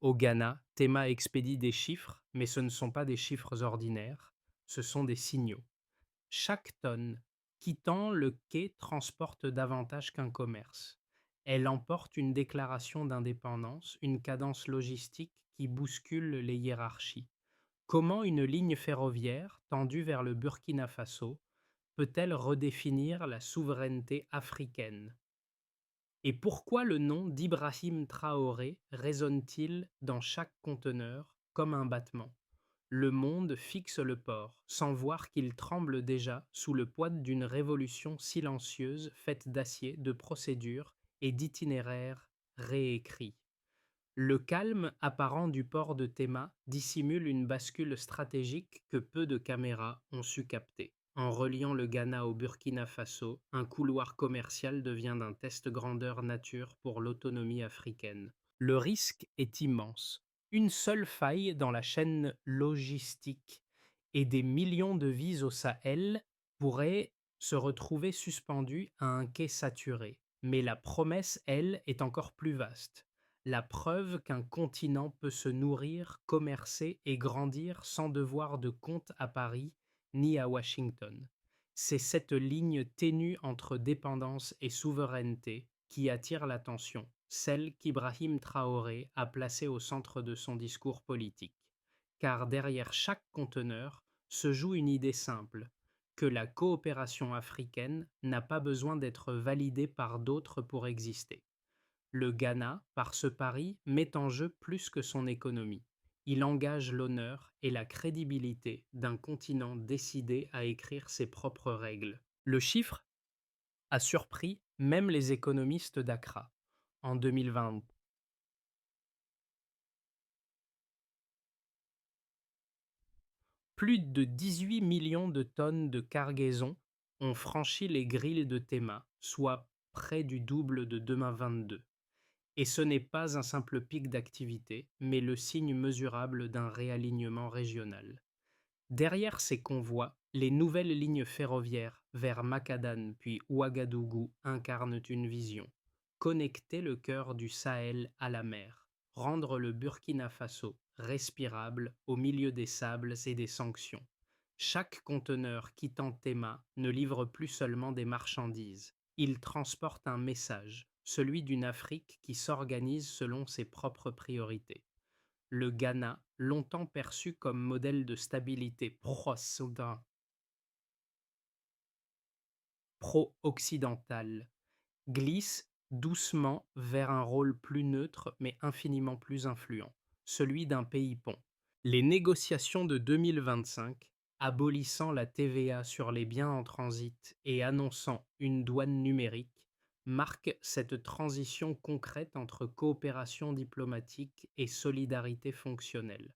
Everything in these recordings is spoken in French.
Au Ghana, Tema expédie des chiffres, mais ce ne sont pas des chiffres ordinaires, ce sont des signaux. Chaque tonne quittant le quai transporte davantage qu'un commerce. Elle emporte une déclaration d'indépendance, une cadence logistique qui bouscule les hiérarchies. Comment une ligne ferroviaire tendue vers le Burkina Faso peut-elle redéfinir la souveraineté africaine? Et pourquoi le nom d'Ibrahim Traoré résonne-t-il dans chaque conteneur comme un battement? Le monde fixe le port, sans voir qu'il tremble déjà sous le poids d'une révolution silencieuse faite d'acier, de procédures et d'itinéraires réécrits. Le calme apparent du port de Tema dissimule une bascule stratégique que peu de caméras ont su capter. En reliant le Ghana au Burkina Faso, un couloir commercial devient d'un test grandeur nature pour l'autonomie africaine. Le risque est immense. Une seule faille dans la chaîne logistique et des millions de vies au Sahel pourraient se retrouver suspendus à un quai saturé. Mais la promesse, elle, est encore plus vaste. La preuve qu'un continent peut se nourrir, commercer et grandir sans devoir de compte à Paris ni à Washington. C'est cette ligne ténue entre dépendance et souveraineté qui attire l'attention, celle qu'Ibrahim Traoré a placée au centre de son discours politique. Car derrière chaque conteneur se joue une idée simple, que la coopération africaine n'a pas besoin d'être validée par d'autres pour exister. Le Ghana, par ce pari, met en jeu plus que son économie. Il engage l'honneur et la crédibilité d'un continent décidé à écrire ses propres règles. Le chiffre a surpris même les économistes d'Accra. En 2020, plus de 18 millions de tonnes de cargaison ont franchi les grilles de Tema, soit près du double de 2022. Et ce n'est pas un simple pic d'activité, mais le signe mesurable d'un réalignement régional. Derrière ces convois, les nouvelles lignes ferroviaires vers Makadan puis Ouagadougou incarnent une vision. Connecter le cœur du Sahel à la mer, rendre le Burkina Faso respirable au milieu des sables et des sanctions. Chaque conteneur quittant Tema ne livre plus seulement des marchandises, il transporte un message, celui d'une Afrique qui s'organise selon ses propres priorités. Le Ghana, longtemps perçu comme modèle de stabilité pro-occidental, glisse doucement vers un rôle plus neutre mais infiniment plus influent, celui d'un pays-pont. Les négociations de 2025, abolissant la TVA sur les biens en transit et annonçant une douane numérique, marquent cette transition concrète entre coopération diplomatique et solidarité fonctionnelle.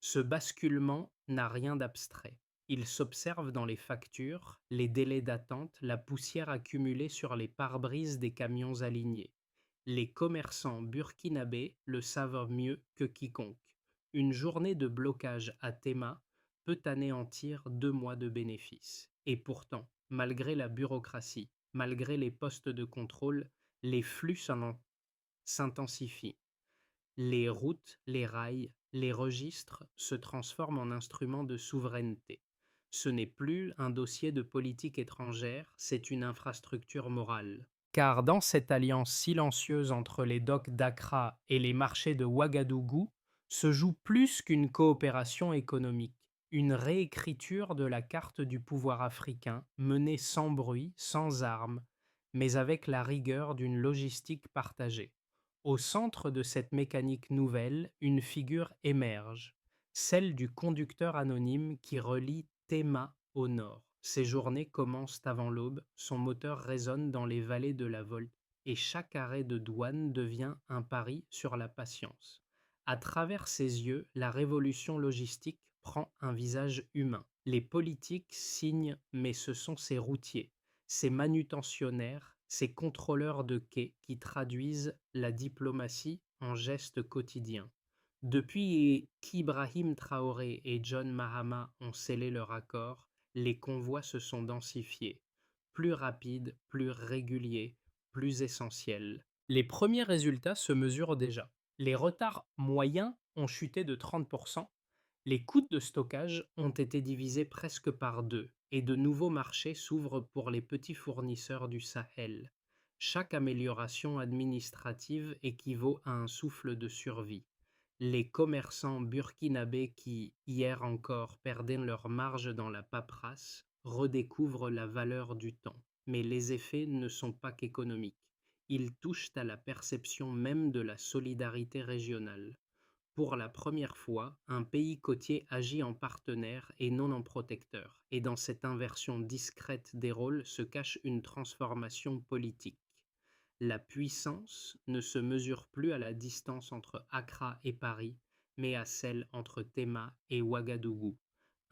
Ce basculement n'a rien d'abstrait. Il s'observe dans les factures, les délais d'attente, la poussière accumulée sur les pare-brises des camions alignés. Les commerçants burkinabés le savent mieux que quiconque. Une journée de blocage à Tema peut anéantir 2 mois de bénéfices. Et pourtant, malgré la bureaucratie, malgré les postes de contrôle, les flux s'intensifient. Les routes, les rails, les registres se transforment en instruments de souveraineté. Ce n'est plus un dossier de politique étrangère, c'est une infrastructure morale. Car dans cette alliance silencieuse entre les docks d'Accra et les marchés de Ouagadougou se joue plus qu'une coopération économique, une réécriture de la carte du pouvoir africain menée sans bruit, sans armes, mais avec la rigueur d'une logistique partagée. Au centre de cette mécanique nouvelle, une figure émerge, celle du conducteur anonyme qui relie Tema au nord. Ses journées commencent avant l'aube, son moteur résonne dans les vallées de la Volte, et chaque arrêt de douane devient un pari sur la patience. À travers ses yeux, la révolution logistique prend un visage humain. Les politiques signent, mais ce sont ces routiers, ces manutentionnaires, ces contrôleurs de quais qui traduisent la diplomatie en gestes quotidiens. Depuis qu'Ibrahim Traoré et John Mahama ont scellé leur accord, les convois se sont densifiés, plus rapides, plus réguliers, plus essentiels. Les premiers résultats se mesurent déjà. Les retards moyens ont chuté de 30%, les coûts de stockage ont été divisés presque par deux et de nouveaux marchés s'ouvrent pour les petits fournisseurs du Sahel. Chaque amélioration administrative équivaut à un souffle de survie. Les commerçants burkinabés qui, hier encore, perdaient leur marge dans la paperasse, redécouvrent la valeur du temps. Mais les effets ne sont pas qu'économiques. Ils touchent à la perception même de la solidarité régionale. Pour la première fois, un pays côtier agit en partenaire et non en protecteur, et dans cette inversion discrète des rôles se cache une transformation politique. La puissance ne se mesure plus à la distance entre Accra et Paris, mais à celle entre Théma et Ouagadougou.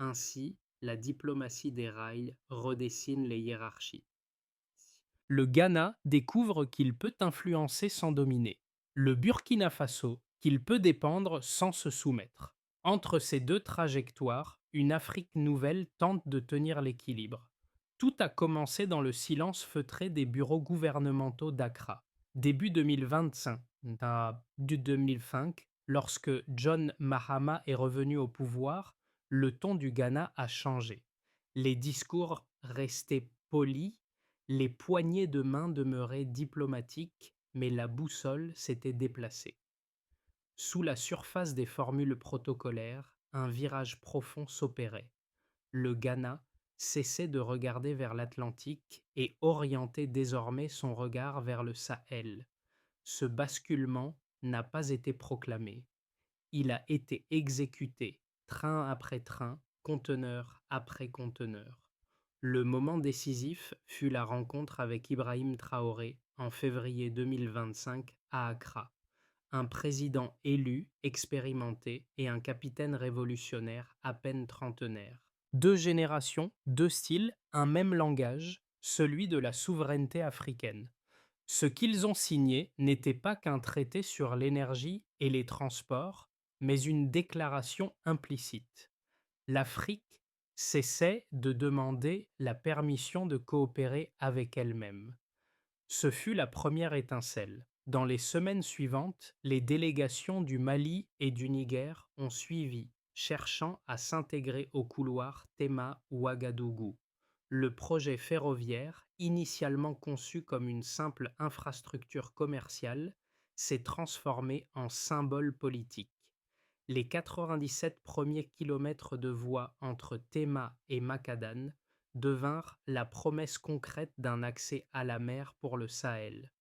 Ainsi, la diplomatie des rails redessine les hiérarchies. Le Ghana découvre qu'il peut influencer sans dominer. Le Burkina Faso qu'il peut dépendre sans se soumettre. Entre ces deux trajectoires, une Afrique nouvelle tente de tenir l'équilibre. Tout a commencé dans le silence feutré des bureaux gouvernementaux d'Accra. Début 2025, lorsque John Mahama est revenu au pouvoir, le ton du Ghana a changé. Les discours restaient polis, les poignées de main demeuraient diplomatiques, mais la boussole s'était déplacée. Sous la surface des formules protocolaires, un virage profond s'opérait. Le Ghana cessait de regarder vers l'Atlantique et orientait désormais son regard vers le Sahel. Ce basculement n'a pas été proclamé. Il a été exécuté, train après train, conteneur après conteneur. Le moment décisif fut la rencontre avec Ibrahim Traoré en février 2025 à Accra, un président élu, expérimenté et un capitaine révolutionnaire à peine trentenaire. Deux générations, deux styles, un même langage, celui de la souveraineté africaine. Ce qu'ils ont signé n'était pas qu'un traité sur l'énergie et les transports, mais une déclaration implicite. L'Afrique cessait de demander la permission de coopérer avec elle-même. Ce fut la première étincelle. Dans les semaines suivantes, les délégations du Mali et du Niger ont suivi, cherchant à s'intégrer au couloir Théma-Ouagadougou. Le projet ferroviaire, initialement conçu comme une simple infrastructure commerciale, s'est transformé en symbole politique. Les 97 premiers kilomètres de voie entre Théma et Makadane devinrent la promesse concrète d'un accès à la mer pour le Sahel.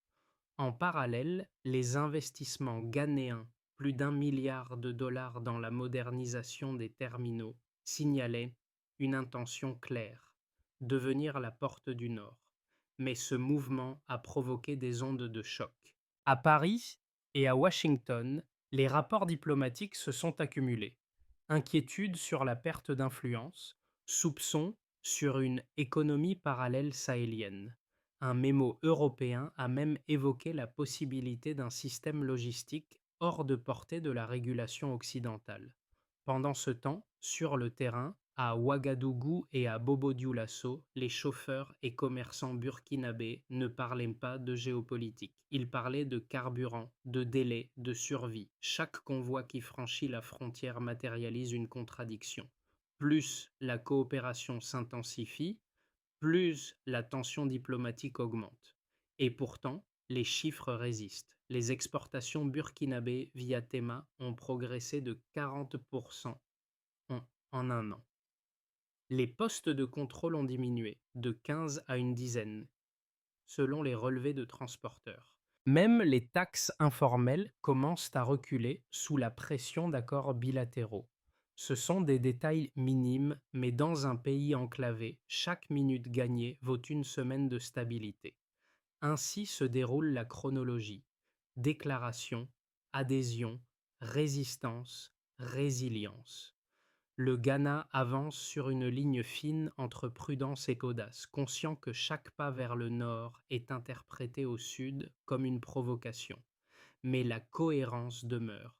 En parallèle, les investissements ghanéens, plus d'1 milliard de dollars dans la modernisation des terminaux, signalaient une intention claire, devenir la porte du Nord. Mais ce mouvement a provoqué des ondes de choc. À Paris et à Washington, les rapports diplomatiques se sont accumulés. Inquiétude sur la perte d'influence, soupçons sur une économie parallèle sahélienne. Un mémo européen a même évoqué la possibilité d'un système logistique hors de portée de la régulation occidentale. Pendant ce temps, sur le terrain, à Ouagadougou et à Bobo-Dioulasso, les chauffeurs et commerçants burkinabés ne parlaient pas de géopolitique. Ils parlaient de carburant, de délai, de survie. Chaque convoi qui franchit la frontière matérialise une contradiction. Plus la coopération s'intensifie, plus la tension diplomatique augmente. Et pourtant, les chiffres résistent. Les exportations burkinabées via Théma ont progressé de 40% en un an. Les postes de contrôle ont diminué, de 15 à une dizaine, selon les relevés de transporteurs. Même les taxes informelles commencent à reculer sous la pression d'accords bilatéraux. Ce sont des détails minimes, mais dans un pays enclavé, chaque minute gagnée vaut une semaine de stabilité. Ainsi se déroule la chronologie. Déclaration, adhésion, résistance, résilience. Le Ghana avance sur une ligne fine entre prudence et audace, conscient que chaque pas vers le nord est interprété au sud comme une provocation. Mais la cohérence demeure.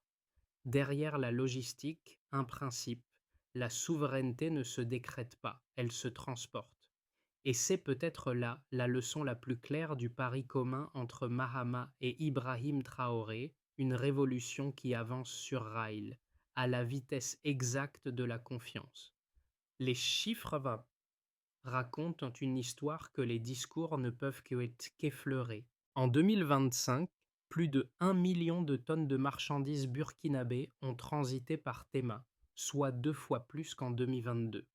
Derrière la logistique, un principe. La souveraineté ne se décrète pas, elle se transporte. Et c'est peut-être là la leçon la plus claire du pari commun entre Mahama et Ibrahim Traoré, une révolution qui avance sur rail, à la vitesse exacte de la confiance. Les chiffres racontent une histoire que les discours ne peuvent qu'effleurer. En 2025, plus de 1 million de tonnes de marchandises burkinabées ont transité par Tema, soit 2 fois plus qu'en 2022.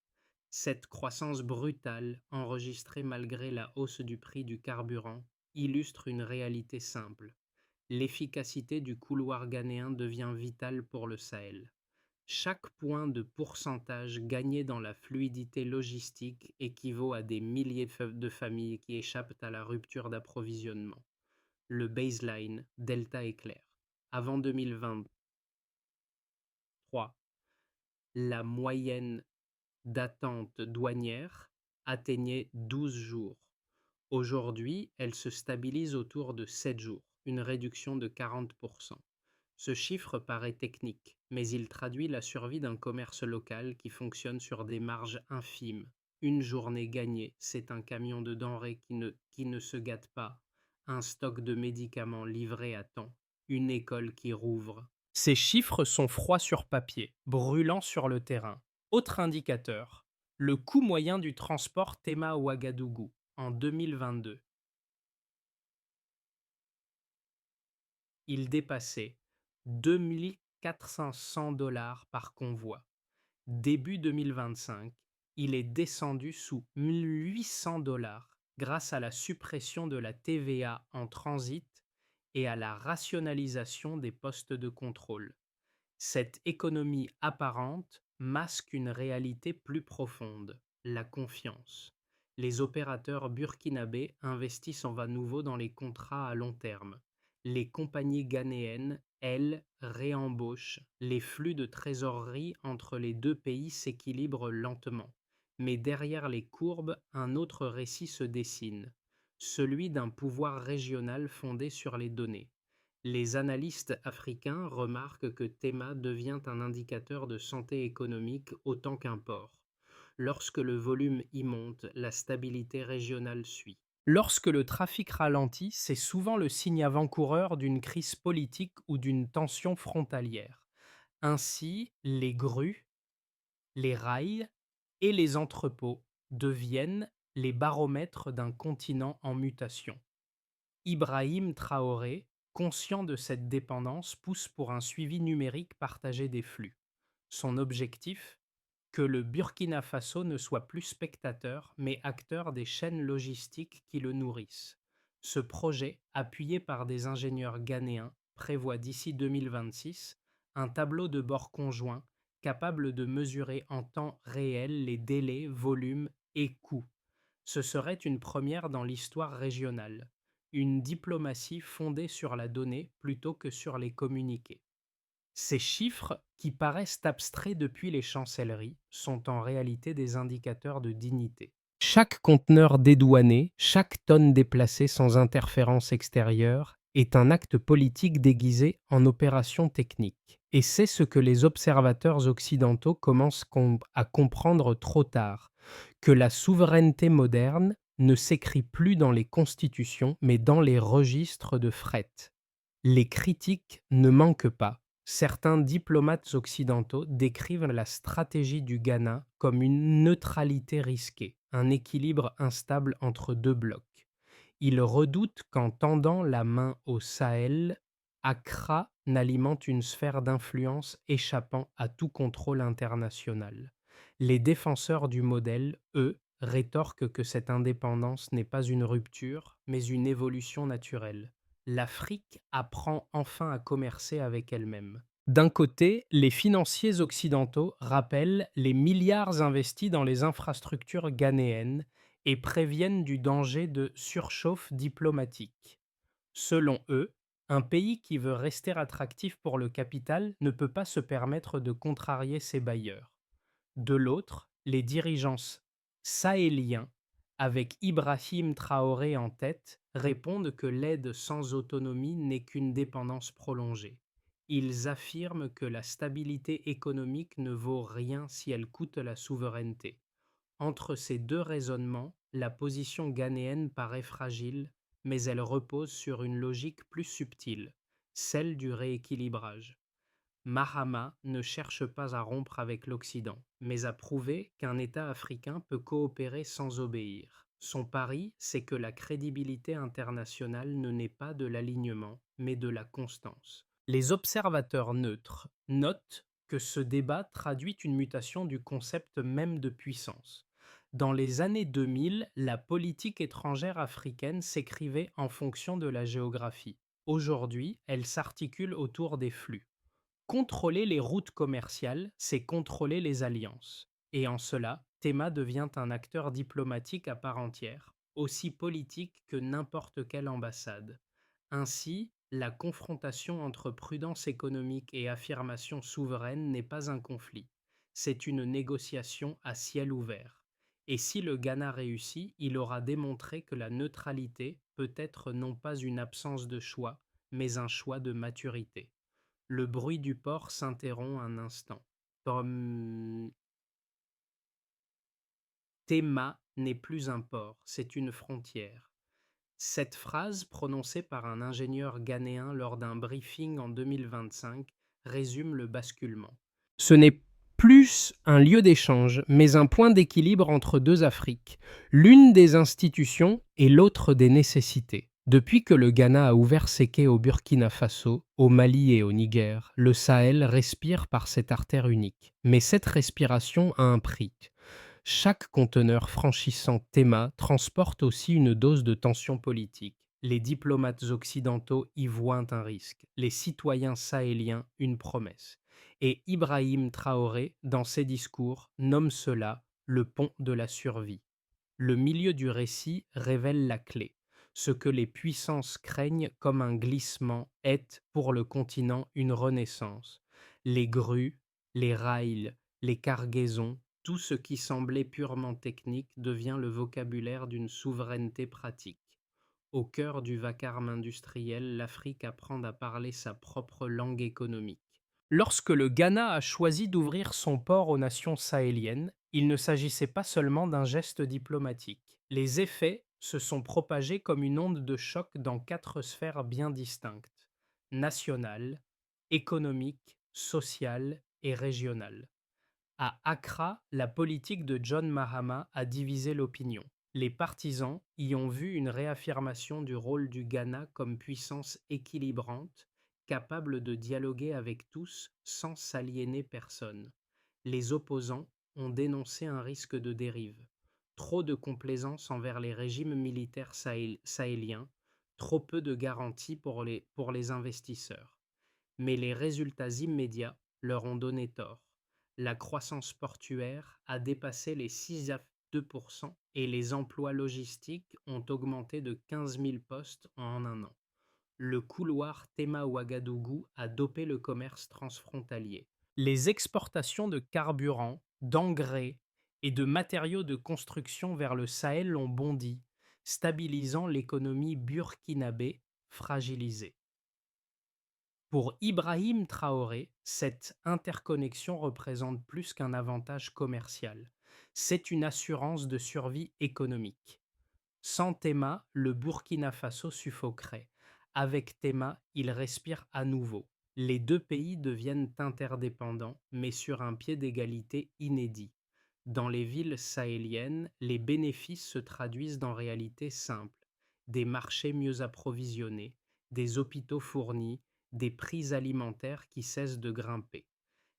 Cette croissance brutale, enregistrée malgré la hausse du prix du carburant, illustre une réalité simple. L'efficacité du couloir ghanéen devient vitale pour le Sahel. Chaque point de pourcentage gagné dans la fluidité logistique équivaut à des milliers de familles qui échappent à la rupture d'approvisionnement. Le baseline, delta éclair. Avant 2023, la moyenne d'attente douanière atteignait 12 jours. Aujourd'hui, elle se stabilise autour de 7 jours, une réduction de 40%. Ce chiffre paraît technique, mais il traduit la survie d'un commerce local qui fonctionne sur des marges infimes. Une journée gagnée, c'est un camion de denrées qui ne se gâte pas, un stock de médicaments livré à temps, une école qui rouvre. Ces chiffres sont froids sur papier, brûlants sur le terrain. Autre indicateur, le coût moyen du transport Tema-Ouagadougou en 2022. Il dépassait 2 400 $ par convoi. Début 2025, il est descendu sous 1 800 $ grâce à la suppression de la TVA en transit et à la rationalisation des postes de contrôle. Cette économie apparente masque une réalité plus profonde, la confiance. Les opérateurs burkinabés investissent à nouveau dans les contrats à long terme. Les compagnies ghanéennes, elles, réembauchent. Les flux de trésorerie entre les deux pays s'équilibrent lentement. Mais derrière les courbes, un autre récit se dessine, celui d'un pouvoir régional fondé sur les données. Les analystes africains remarquent que Tema devient un indicateur de santé économique autant qu'un port. Lorsque le volume y monte, la stabilité régionale suit. Lorsque le trafic ralentit, c'est souvent le signe avant-coureur d'une crise politique ou d'une tension frontalière. Ainsi, les grues, les rails et les entrepôts deviennent les baromètres d'un continent en mutation. Ibrahim Traoré, conscient de cette dépendance, pousse pour un suivi numérique partagé des flux. Son objectif? Que le Burkina Faso ne soit plus spectateur, mais acteur des chaînes logistiques qui le nourrissent. Ce projet, appuyé par des ingénieurs ghanéens, prévoit d'ici 2026 un tableau de bord conjoint capable de mesurer en temps réel les délais, volumes et coûts. Ce serait une première dans l'histoire régionale, une diplomatie fondée sur la donnée plutôt que sur les communiqués. Ces chiffres, qui paraissent abstraits depuis les chancelleries, sont en réalité des indicateurs de dignité. Chaque conteneur dédouané, chaque tonne déplacée sans interférence extérieure est un acte politique déguisé en opération technique. Et c'est ce que les observateurs occidentaux commencent à comprendre trop tard, que la souveraineté moderne ne s'écrit plus dans les constitutions, mais dans les registres de fret. Les critiques ne manquent pas. Certains diplomates occidentaux décrivent la stratégie du Ghana comme une neutralité risquée, un équilibre instable entre deux blocs. Ils redoutent qu'en tendant la main au Sahel, Accra n'alimente une sphère d'influence échappant à tout contrôle international. Les défenseurs du modèle, eux, rétorquent que cette indépendance n'est pas une rupture, mais une évolution naturelle. L'Afrique apprend enfin à commercer avec elle-même. D'un côté, les financiers occidentaux rappellent les milliards investis dans les infrastructures ghanéennes et préviennent du danger de surchauffe diplomatique. Selon eux, un pays qui veut rester attractif pour le capital ne peut pas se permettre de contrarier ses bailleurs. De l'autre, les dirigeants sahéliens, avec Ibrahim Traoré en tête, répondent que l'aide sans autonomie n'est qu'une dépendance prolongée. Ils affirment que la stabilité économique ne vaut rien si elle coûte la souveraineté. Entre ces deux raisonnements, la position ghanéenne paraît fragile, mais elle repose sur une logique plus subtile. celle du rééquilibrage. Mahama ne cherche pas à rompre avec l'Occident, mais à prouver qu'un État africain peut coopérer sans obéir. Son pari, c'est que la crédibilité internationale ne naît pas de l'alignement, mais de la constance. Les observateurs neutres notent que ce débat traduit une mutation du concept même de puissance. Dans les années 2000, la politique étrangère africaine s'écrivait en fonction de la géographie. Aujourd'hui, elle s'articule autour des flux. Contrôler les routes commerciales, c'est contrôler les alliances. Et en cela, Tema devient un acteur diplomatique à part entière, aussi politique que n'importe quelle ambassade. Ainsi, la confrontation entre prudence économique et affirmation souveraine n'est pas un conflit, c'est une négociation à ciel ouvert. Et si le Ghana réussit, il aura démontré que la neutralité peut être non pas une absence de choix, mais un choix de maturité. Le bruit du port s'interrompt un instant. Tom... Tema n'est plus un port, c'est une frontière. Cette phrase, prononcée par un ingénieur ghanéen lors d'un briefing en 2025, résume le basculement. Ce n'est plus un lieu d'échange, mais un point d'équilibre entre deux Afriques, l'une des institutions et l'autre des nécessités. Depuis que le Ghana a ouvert ses quais au Burkina Faso, au Mali et au Niger, le Sahel respire par cette artère unique. Mais cette respiration a un prix. Chaque conteneur franchissant Tema transporte aussi une dose de tension politique. Les diplomates occidentaux y voient un risque, les citoyens sahéliens une promesse. Et Ibrahim Traoré, dans ses discours, nomme cela le pont de la survie. Le milieu du récit révèle la clé. Ce que les puissances craignent comme un glissement est, pour le continent, une renaissance. Les grues, les rails, les cargaisons, tout ce qui semblait purement technique devient le vocabulaire d'une souveraineté pratique. Au cœur du vacarme industriel, l'Afrique apprend à parler sa propre langue économique. Lorsque le Ghana a choisi d'ouvrir son port aux nations sahéliennes, il ne s'agissait pas seulement d'un geste diplomatique. Les effets se sont propagés comme une onde de choc dans quatre sphères bien distinctes: nationale, économique, sociale et régionale. À Accra, la politique de John Mahama a divisé l'opinion. Les partisans y ont vu une réaffirmation du rôle du Ghana comme puissance équilibrante, capable de dialoguer avec tous sans s'aliéner personne. Les opposants ont dénoncé un risque de dérive. Trop de complaisance envers les régimes militaires sahéliens, trop peu de garanties pour les investisseurs. Mais les résultats immédiats leur ont donné tort. La croissance portuaire a dépassé les 6,2% et les emplois logistiques ont augmenté de 15 000 postes en un an. Le couloir Tema-Ouagadougou a dopé le commerce transfrontalier. Les exportations de carburant, d'engrais et de matériaux de construction vers le Sahel ont bondi, stabilisant l'économie burkinabé fragilisée. Pour Ibrahim Traoré, cette interconnexion représente plus qu'un avantage commercial. C'est une assurance de survie économique. Sans Tema, le Burkina Faso suffoquerait. Avec Tema, il respire à nouveau. Les deux pays deviennent interdépendants, mais sur un pied d'égalité inédit. Dans les villes sahéliennes, les bénéfices se traduisent dans réalité simple: des marchés mieux approvisionnés, des hôpitaux fournis, des prix alimentaires qui cessent de grimper.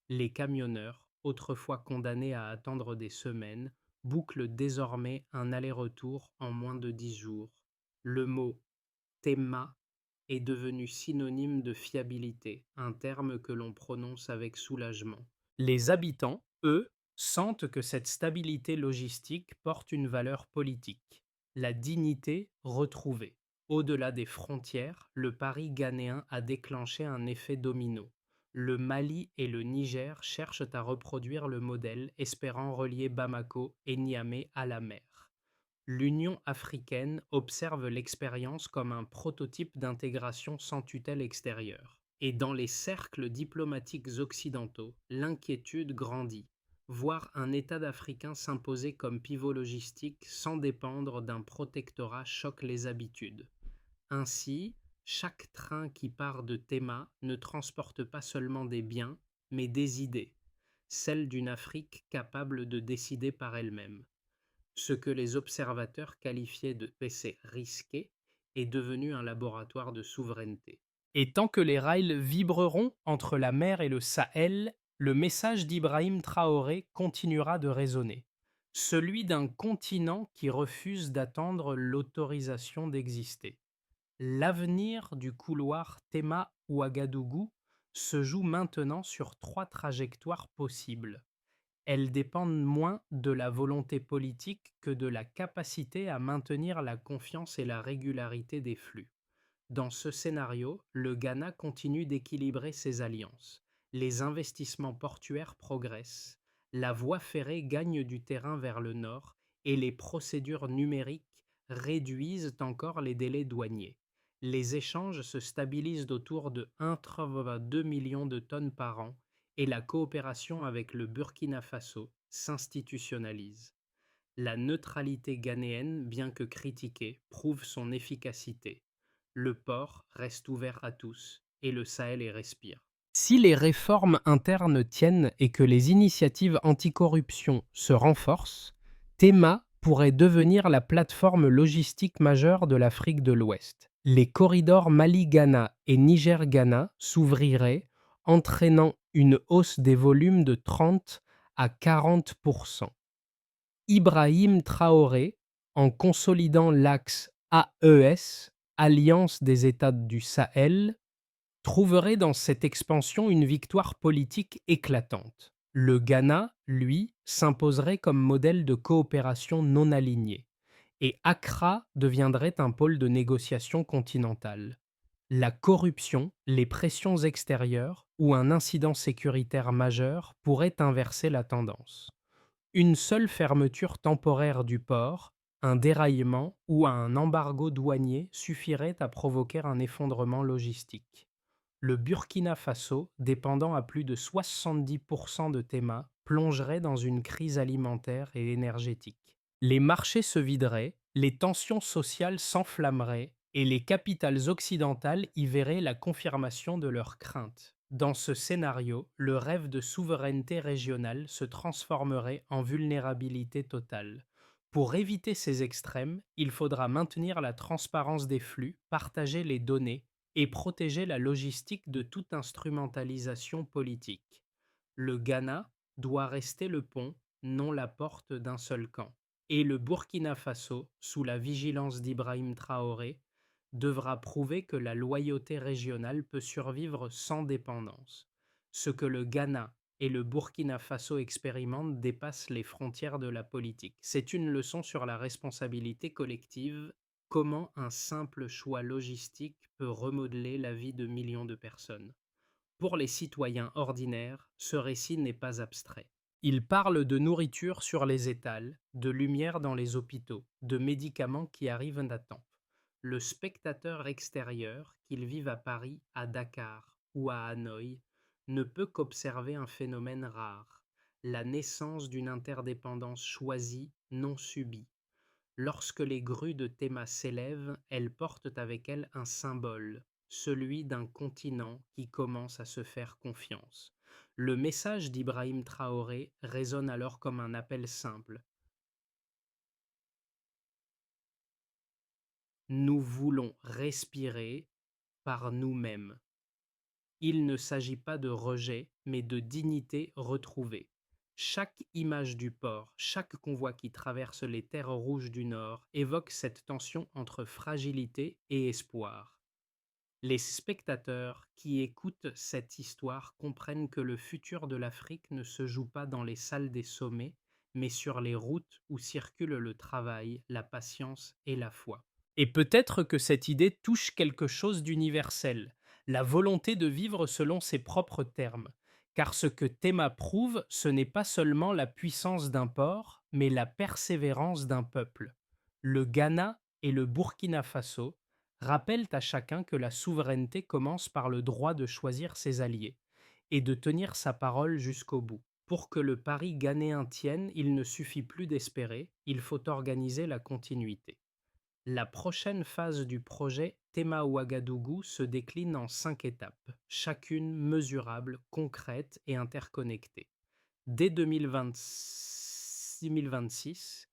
Les camionneurs, autrefois condamnés à attendre des semaines, bouclent désormais un aller-retour en moins de 10 jours. Le mot Tema est devenu synonyme de fiabilité, un terme que l'on prononce avec soulagement. Les habitants, eux, sentent que cette stabilité logistique porte une valeur politique: la dignité retrouvée. Au-delà des frontières, le pari ghanéen a déclenché un effet domino. Le Mali et le Niger cherchent à reproduire le modèle, espérant relier Bamako et Niamey à la mer. L'Union africaine observe l'expérience comme un prototype d'intégration sans tutelle extérieure. Et dans les cercles diplomatiques occidentaux, l'inquiétude grandit. Voir un État d'Africain s'imposer comme pivot logistique sans dépendre d'un protectorat choque les habitudes. Ainsi, Chaque train qui part de Théma ne transporte pas seulement des biens, mais des idées, celles d'une Afrique capable de décider par elle-même. Ce que les observateurs qualifiaient de essai risqué est devenu un laboratoire de souveraineté. Et tant que les rails vibreront entre la mer et le Sahel, le message d'Ibrahim Traoré continuera de résonner. Celui d'un continent qui refuse d'attendre l'autorisation d'exister. L'avenir du couloir Théma-Ouagadougou se joue maintenant sur trois trajectoires possibles. Elles dépendent moins de la volonté politique que de la capacité à maintenir la confiance et la régularité des flux. Dans ce scénario, le Ghana continue d'équilibrer ses alliances. Les investissements portuaires progressent, la voie ferrée gagne du terrain vers le nord et les procédures numériques réduisent encore les délais douaniers. Les échanges se stabilisent autour de 1,2 million de tonnes par an et la coopération avec le Burkina Faso s'institutionnalise. La neutralité ghanéenne, bien que critiquée, prouve son efficacité. Le port reste ouvert à tous et le Sahel y respire. Si les réformes internes tiennent et que les initiatives anticorruption se renforcent, Théma pourrait devenir la plateforme logistique majeure de l'Afrique de l'Ouest. Les corridors Mali-Ghana et Niger-Ghana s'ouvriraient, entraînant une hausse des volumes de 30 à 40%. Ibrahim Traoré, en consolidant l'axe AES, Alliance des États du Sahel, trouverait dans cette expansion une victoire politique éclatante. Le Ghana, lui, s'imposerait comme modèle de coopération non alignée, et Accra deviendrait un pôle de négociation continentale. La corruption, les pressions extérieures ou un incident sécuritaire majeur pourraient inverser la tendance. Une seule fermeture temporaire du port, un déraillement ou un embargo douanier suffirait à provoquer un effondrement logistique. Le Burkina Faso, dépendant à plus de 70% de Théma, plongerait dans une crise alimentaire et énergétique. Les marchés se videraient, les tensions sociales s'enflammeraient et les capitales occidentales y verraient la confirmation de leurs craintes. Dans ce scénario, le rêve de souveraineté régionale se transformerait en vulnérabilité totale. Pour éviter ces extrêmes, il faudra maintenir la transparence des flux, partager les données et protéger la logistique de toute instrumentalisation politique. Le Ghana doit rester le pont, non la porte d'un seul camp. Et le Burkina Faso, sous la vigilance d'Ibrahim Traoré, devra prouver que la loyauté régionale peut survivre sans dépendance. Ce que le Ghana et le Burkina Faso expérimentent dépasse les frontières de la politique. C'est une leçon sur la responsabilité collective. Comment un simple choix logistique peut remodeler la vie de millions de personnes. Pour les citoyens ordinaires, ce récit n'est pas abstrait. Il parle de nourriture sur les étals, de lumière dans les hôpitaux, de médicaments qui arrivent à temps. Le spectateur extérieur, qu'il vive à Paris, à Dakar ou à Hanoï, ne peut qu'observer un phénomène rare, la naissance d'une interdépendance choisie, non subie. Lorsque les grues de Théma s'élèvent, elles portent avec elles un symbole, celui d'un continent qui commence à se faire confiance. Le message d'Ibrahim Traoré résonne alors comme un appel simple. Nous voulons respirer par nous-mêmes. Il ne s'agit pas de rejet, mais de dignité retrouvée. Chaque image du port, chaque convoi qui traverse les terres rouges du Nord évoque cette tension entre fragilité et espoir. Les spectateurs qui écoutent cette histoire comprennent que le futur de l'Afrique ne se joue pas dans les salles des sommets, mais sur les routes où circulent le travail, la patience et la foi. Et peut-être que cette idée touche quelque chose d'universel, la volonté de vivre selon ses propres termes. Car ce que Théma prouve, ce n'est pas seulement la puissance d'un port, mais la persévérance d'un peuple. Le Ghana et le Burkina Faso rappellent à chacun que la souveraineté commence par le droit de choisir ses alliés et de tenir sa parole jusqu'au bout. Pour que le pari ghanéen tienne, il ne suffit plus d'espérer, il faut organiser la continuité. La prochaine phase du projet Tema Ouagadougou se décline en 5 étapes, chacune mesurable, concrète et interconnectée. Dès 2026,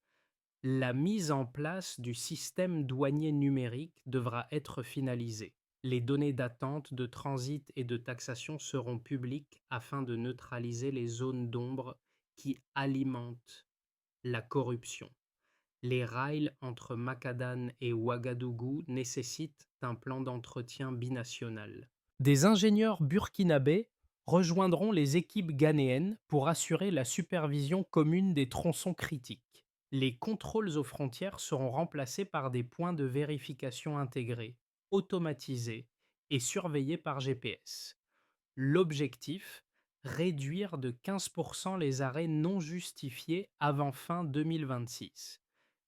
la mise en place du système douanier numérique devra être finalisée. Les données d'attente, de transit et de taxation seront publiques afin de neutraliser les zones d'ombre qui alimentent la corruption. Les rails entre Macadane et Ouagadougou nécessitent un plan d'entretien binational. Des ingénieurs burkinabés rejoindront les équipes ghanéennes pour assurer la supervision commune des tronçons critiques. Les contrôles aux frontières seront remplacés par des points de vérification intégrés, automatisés et surveillés par GPS. L'objectif, réduire de 15% les arrêts non justifiés avant fin 2026.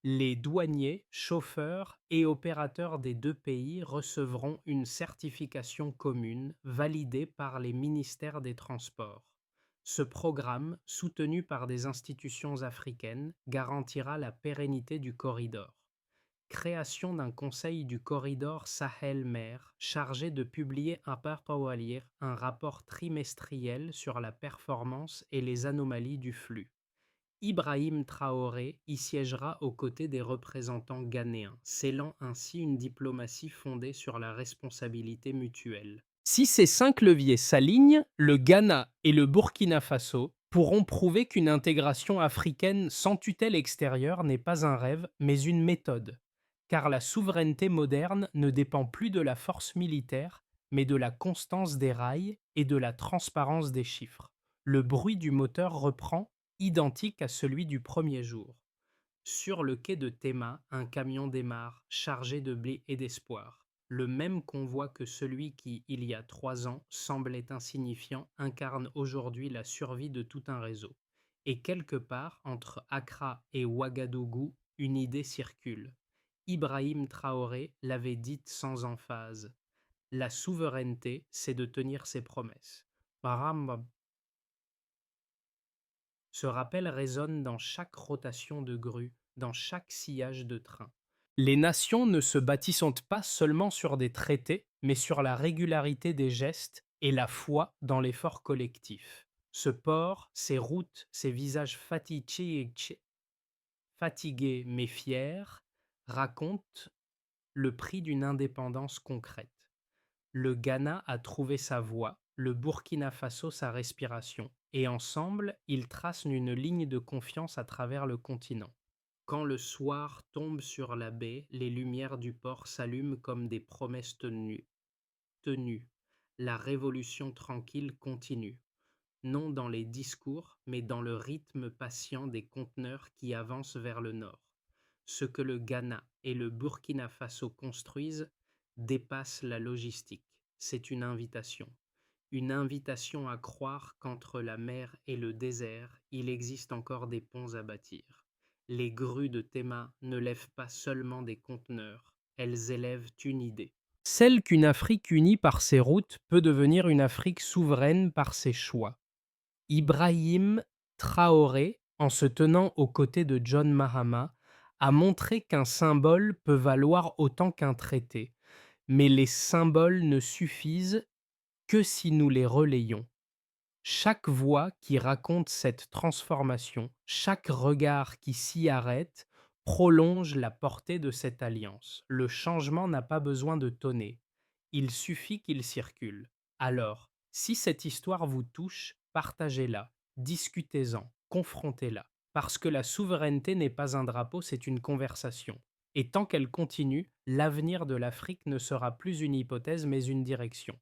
Les douaniers, chauffeurs et opérateurs des deux pays recevront une certification commune validée par les ministères des Transports. Ce programme, soutenu par des institutions africaines, garantira la pérennité du corridor. Création d'un conseil du corridor Sahel-Mer chargé de publier un rapport trimestriel sur la performance et les anomalies du flux. Ibrahim Traoré y siégera aux côtés des représentants ghanéens, scellant ainsi une diplomatie fondée sur la responsabilité mutuelle. Si ces 5 leviers s'alignent, le Ghana et le Burkina Faso pourront prouver qu'une intégration africaine sans tutelle extérieure n'est pas un rêve, mais une méthode. Car la souveraineté moderne ne dépend plus de la force militaire, mais de la constance des rails et de la transparence des chiffres. Le bruit du moteur reprend, identique à celui du premier jour. Sur le quai de Tema, un camion démarre, chargé de blé et d'espoir. Le même convoi que celui qui, il y a 3 ans, semblait insignifiant, incarne aujourd'hui la survie de tout un réseau. Et quelque part, entre Accra et Ouagadougou, une idée circule. Ibrahim Traoré l'avait dite sans emphase. La souveraineté, c'est de tenir ses promesses. Baramba. Ce rappel résonne dans chaque rotation de grue, dans chaque sillage de train. Les nations ne se bâtissent pas seulement sur des traités, mais sur la régularité des gestes et la foi dans l'effort collectif. Ce port, ces routes, ces visages fatigués mais fiers, racontent le prix d'une indépendance concrète. Le Ghana a trouvé sa voie, le Burkina Faso sa respiration, et ensemble, ils tracent une ligne de confiance à travers le continent. Quand le soir tombe sur la baie, les lumières du port s'allument comme des promesses tenues. La révolution tranquille continue, non dans les discours, mais dans le rythme patient des conteneurs qui avancent vers le nord. Ce que le Ghana et le Burkina Faso construisent dépasse la logistique. C'est une invitation à croire qu'entre la mer et le désert, il existe encore des ponts à bâtir. Les grues de Théma ne lèvent pas seulement des conteneurs, elles élèvent une idée. Celle qu'une Afrique unie par ses routes peut devenir une Afrique souveraine par ses choix. Ibrahim Traoré, en se tenant aux côtés de John Mahama, a montré qu'un symbole peut valoir autant qu'un traité, mais les symboles ne suffisent que si nous les relayons. Chaque voix qui raconte cette transformation, chaque regard qui s'y arrête, prolonge la portée de cette alliance. Le changement n'a pas besoin de tonner, il suffit qu'il circule. Alors, si cette histoire vous touche, partagez-la, discutez-en, confrontez-la. Parce que la souveraineté n'est pas un drapeau, c'est une conversation. Et tant qu'elle continue, l'avenir de l'Afrique ne sera plus une hypothèse mais une direction.